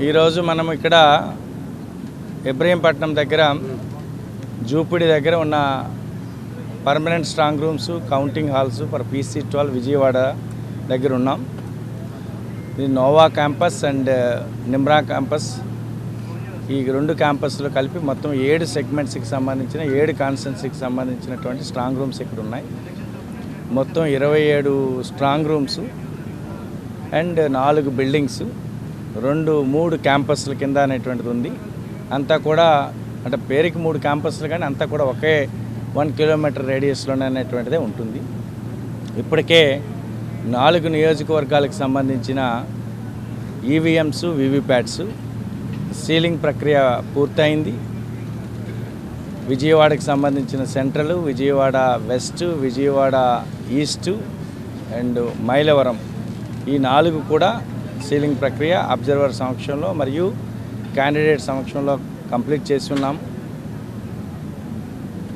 ఈరోజు మనం ఇక్కడ ఇబ్రహీంపట్నం దగ్గర జూపిడి దగ్గర ఉన్న permanent strong rooms counting halls for PC-12 Vijayawada దగ్గర ఉన్నాం. ఇది Nova campus and Nimra campus, ఈ రెండు క్యాంపస్లో కలిపి మొత్తం 7 సెగ్మెంట్స్కి సంబంధించిన 7 కాన్స్టిట్యున్సీకి సంబంధించినటువంటి స్ట్రాంగ్ రూమ్స్ ఇక్కడ ఉన్నాయి. మొత్తం 27 స్ట్రాంగ్ రూమ్స్ అండ్ 4 బిల్డింగ్స్, 3 క్యాంపస్ల కింద అనేటువంటిది ఉంది. అంతా కూడా అంటే పేరుకి 3 క్యాంపస్లు కానీ అంతా కూడా ఒకే 1 కిలోమీటర్ రేడియస్లోనే అనేటువంటిదే ఉంటుంది. ఇప్పటికే 4 నియోజకవర్గాలకు సంబంధించిన ఈవీఎంస్ వీవీప్యాట్స్ సీలింగ్ ప్రక్రియ పూర్తయింది. విజయవాడకి సంబంధించిన central, Vijayawada west, Vijayawada east and Mylavaram, ఈ 4 కూడా సీలింగ్ ప్రక్రియ అబ్జర్వర్ సమక్షంలో మరియు క్యాండిడేట్ సమక్షంలో కంప్లీట్ చేసి ఉన్నాం.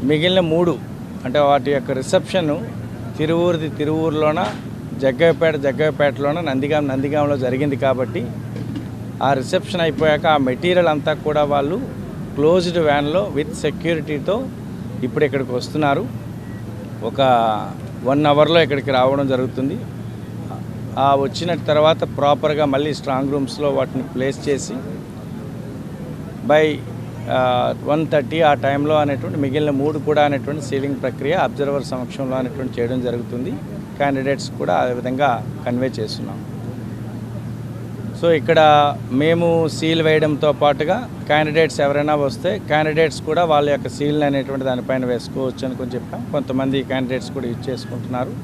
మిగిలిన 3 అంటే వాటి యొక్క రిసెప్షన్ తిరువూరులోన, జగ్గయ్యపేటలోన, నందిగాంలో జరిగింది. కాబట్టి ఆ రిసెప్షన్ అయిపోయాక ఆ మెటీరియల్ అంతా కూడా వాళ్ళు క్లోజ్డ్ వ్యాన్లో విత్ సెక్యూరిటీతో ఇప్పుడు ఇక్కడికి వస్తున్నారు. ఒక 1 అవర్లో ఇక్కడికి రావడం జరుగుతుంది. ఆ వచ్చిన తర్వాత ప్రాపర్గా మళ్ళీ స్ట్రాంగ్ రూమ్స్లో వాటిని ప్లేస్ చేసి బై 1:30 ఆ టైంలో అనేటువంటి మిగిలిన 3 కూడా అనేటువంటి సీలింగ్ ప్రక్రియ అబ్జర్వర్ సమక్షంలో అనేటువంటి చేయడం జరుగుతుంది. క్యాండిడేట్స్ కూడా ఆ విధంగా కన్వే చేస్తున్నాం. సో ఇక్కడ మేము సీల్ వేయడంతో పాటుగా క్యాండిడేట్స్ ఎవరైనా వస్తే క్యాండిడేట్స్ కూడా వాళ్ళ యొక్క సీల్ అనేటువంటి దానిపైన వేసుకోవచ్చు అని చెప్పాం. కొంతమంది క్యాండిడేట్స్ కూడా యూజ్ చేసుకుంటున్నారు.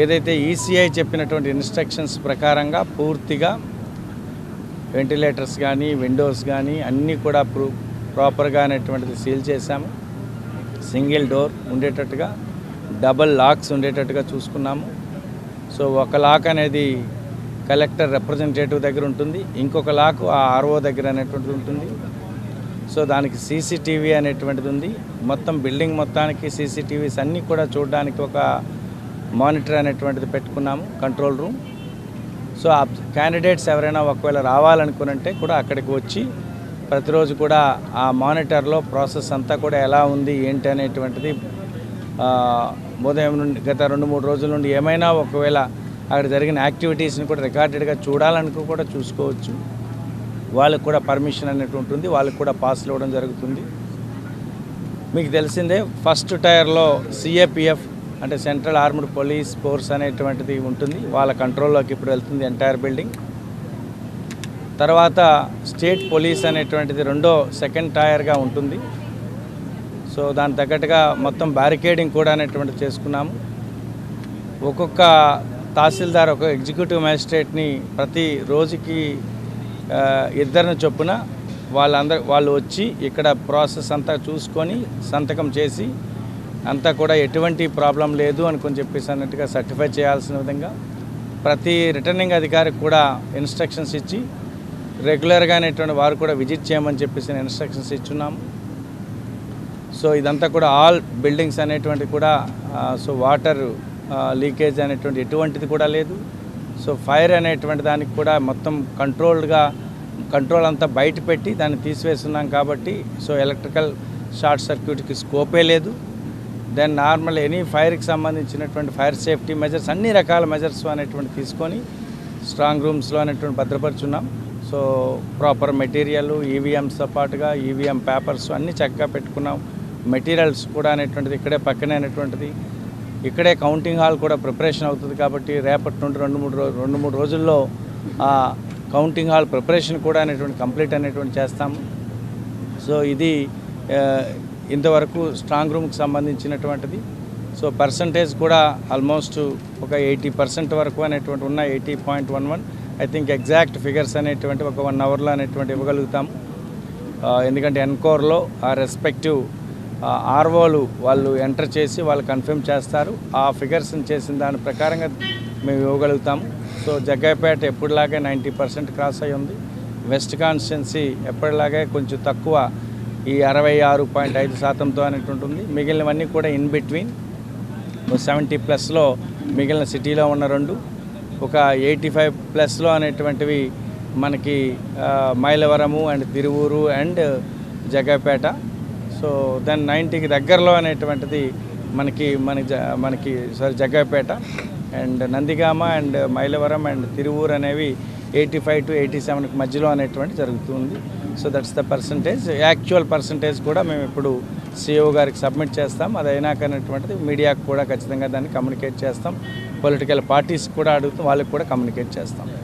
ఏదైతే ఈసీఐ చెప్పినటువంటి ఇన్స్ట్రక్షన్స్ ప్రకారంగా పూర్తిగా వెంటిలేటర్స్ కానీ విండోస్ కానీ అన్నీ కూడా ప్రాపర్గా అనేటువంటిది సీల్ చేశాము. సింగిల్ డోర్ ఉండేటట్టుగా, డబల్ లాక్స్ ఉండేటట్టుగా చూసుకున్నాము. సో ఒక లాక్ అనేది కలెక్టర్ రిప్రజెంటేటివ్ దగ్గర ఉంటుంది, ఇంకొక లాక్ ఆ ఆర్ఓ దగ్గర అనేటువంటిది ఉంటుంది. సో దానికి సీసీటీవీ అనేటువంటిది ఉంది. మొత్తం బిల్డింగ్ మొత్తానికి సీసీటీవీస్ అన్నీ కూడా చూడడానికి ఒక మానిటర్ అనేటువంటిది పెట్టుకున్నాము, కంట్రోల్ రూమ్. సో ఆ క్యాండిడేట్స్ ఎవరైనా ఒకవేళ రావాలనుకునంటే కూడా అక్కడికి వచ్చి ప్రతిరోజు కూడా ఆ మానిటర్లో ప్రాసెస్ అంతా కూడా ఎలా ఉంది ఏంటి అనేటువంటిది ఉదయం నుండి గత 2-3 రోజుల నుండి ఏమైనా ఒకవేళ అక్కడ జరిగిన యాక్టివిటీస్ని కూడా రికార్డెడ్గా చూడాలనుకో కూడా చూసుకోవచ్చు. వాళ్ళకు కూడా పర్మిషన్ అనేటువంటి ఉంటుంది, వాళ్ళకు కూడా పాస్లు ఇవ్వడం జరుగుతుంది. మీకు తెలిసిందే ఫస్ట్ టైర్లో సిఏపిఎఫ్ అంటే సెంట్రల్ ఆర్మ్డ్ పోలీస్ ఫోర్స్ అనేటువంటిది ఉంటుంది, వాళ్ళ కంట్రోల్లోకి ఇప్పుడు వెళ్తుంది ఎంటైర్ బిల్డింగ్. తర్వాత స్టేట్ పోలీస్ అనేటువంటిది సెకండ్ టైర్గా ఉంటుంది. సో దాని తగ్గట్టుగా మొత్తం బ్యారికేడింగ్ కూడా అనేటువంటిది చేసుకున్నాము. ఒక్కొక్క తహసీల్దార్ ఒక ఎగ్జిక్యూటివ్ మ్యాజిస్ట్రేట్ని ప్రతి రోజుకి 2 చొప్పున వాళ్ళు వచ్చి ఇక్కడ ప్రాసెస్ అంతా చూసుకొని సంతకం చేసి అంతా కూడా ఎటువంటి ప్రాబ్లం లేదు అని చెప్పేసి అన్నట్టుగా సర్టిఫై చేయాల్సిన విధంగా ప్రతి రిటర్నింగ్ అధికారికి కూడా ఇన్స్ట్రక్షన్స్ ఇచ్చి రెగ్యులర్గా అనేటువంటి వారు కూడా విజిట్ చేయమని చెప్పేసి ఇన్స్ట్రక్షన్స్ ఇచ్చున్నాము. సో ఇదంతా కూడా ఆల్ బిల్డింగ్స్ అనేటువంటి కూడా సో వాటర్ లీకేజ్ అనేటువంటి ఎటువంటిది కూడా లేదు. సో ఫైర్ అనేటువంటి దానికి కూడా మొత్తం కంట్రోల్ అంతా బయట పెట్టి దాన్ని తీసివేస్తున్నాం. కాబట్టి సో ఎలక్ట్రికల్ షార్ట్ సర్క్యూట్కి స్కోపే లేదు. దెన్ నార్మల్ ఎనీ ఫైర్కి సంబంధించినటువంటి ఫైర్ సేఫ్టీ మెజర్స్ అన్ని రకాల మెజర్స్ అనేటువంటి తీసుకొని స్ట్రాంగ్ రూమ్స్లో అనేటువంటి భద్రపరుచున్నాం. సో ప్రాపర్ మెటీరియల్ ఈవీఎంస్తో పాటుగా ఈవీఎం పేపర్స్ అన్నీ చక్కగా పెట్టుకున్నాం. మెటీరియల్స్ కూడా అనేటువంటిది ఇక్కడే పక్కనే అనేటువంటిది, ఇక్కడే కౌంటింగ్ హాల్ కూడా ప్రిపరేషన్ అవుతుంది. కాబట్టి రేపటి నుండి 2-3 రోజుల్లో ఆ కౌంటింగ్ హాల్ ప్రిపరేషన్ కూడా అనేటువంటి కంప్లీట్ అనేటువంటి చేస్తాము. సో ఇది ఇంతవరకు స్ట్రాంగ్ రూమ్కి సంబంధించినటువంటిది. సో పర్సంటేజ్ కూడా ఆల్మోస్ట్ ఒక 80% వరకు అనేటువంటి ఉన్న 80.11 ఐ థింక్ ఎగ్జాక్ట్ ఫిగర్స్ అనేటువంటి ఒక 1 అవర్లో అనేటువంటి ఇవ్వగలుగుతాము. ఎందుకంటే ఎన్కోర్లో ఆ రెస్పెక్టివ్ ఆర్ఓలు వాళ్ళు ఎంటర్ చేసి వాళ్ళు కన్ఫర్మ్ చేస్తారు. ఆ ఫిగర్స్ని చేసిన దాని ప్రకారంగా మేము ఇవ్వగలుగుతాము. సో జగ్గయ్యపేట ఎప్పటిలాగే 90% క్రాస్ అయి ఉంది. వెస్ట్ కాన్స్టిట్యున్సీ ఎప్పటిలాగే కొంచెం తక్కువ ఈ 66.5%తో అనేటువంటి ఉంది. మిగిలినవన్నీ కూడా ఇన్ బిట్వీన్ 70+లో మిగిలిన సిటీలో ఉన్న 2, ఒక 85+లో అనేటువంటివి మనకి Mylavaram and Tiruvuru and Jaggaiahpet. So then 90కి దగ్గరలో అనేటువంటిది మనకి Jaggaiahpet and Nandigama and Mylavaram and Tiruvuru అనేవి 85 to 87కి మధ్యలో అనేటువంటి జరుగుతుంది. So that's the percentage. Actual percentage కూడా మేము ఇప్పుడు సిఇఓ గారికి సబ్మిట్ చేస్తాం. అది అయినాక అనేటువంటిది మీడియాకు కూడా ఖచ్చితంగా దాన్ని కమ్యూనికేట్ చేస్తాం. పొలిటికల్ పార్టీస్ కూడా అడుగుతాం, వాళ్ళకి కూడా కమ్యూనికేట్ చేస్తాం.